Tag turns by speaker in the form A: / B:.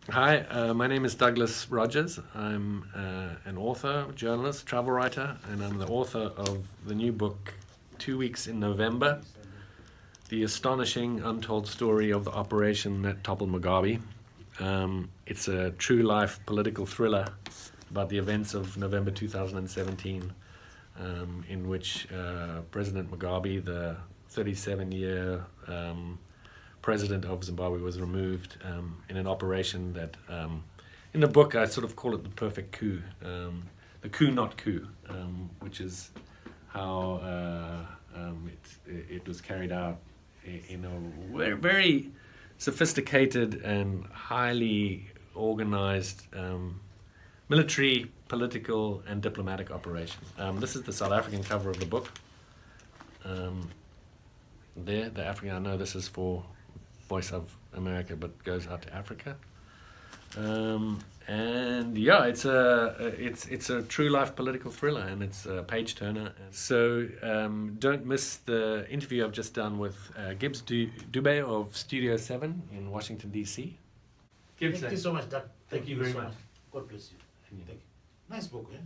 A: Hi, my name is Douglas Rogers. I'm an author, journalist, travel writer, and I'm the author of the new book, 2 Weeks in November, The Astonishing Untold Story of the Operation That Toppled Mugabe. It's a true life political thriller about the events of November 2017, in which President Mugabe, the 37-year president of Zimbabwe, was removed in an operation that, in the book, I sort of call it the perfect coup, the coup not coup, which is how it was carried out in a very, very sophisticated and highly organized military, political, and diplomatic operation. This is the South African cover of the book. The African, I know this is for Voice of America, but goes out to Africa. And yeah, it's a true life political thriller, and it's a page turner. So don't miss the interview I've just done with Gibbs Dube of Studio 7 in Washington DC.
B: Gibbs, thank you so much, Doug.
A: Thank you very much.
B: God bless you.
A: Thank you.
B: Nice book, eh?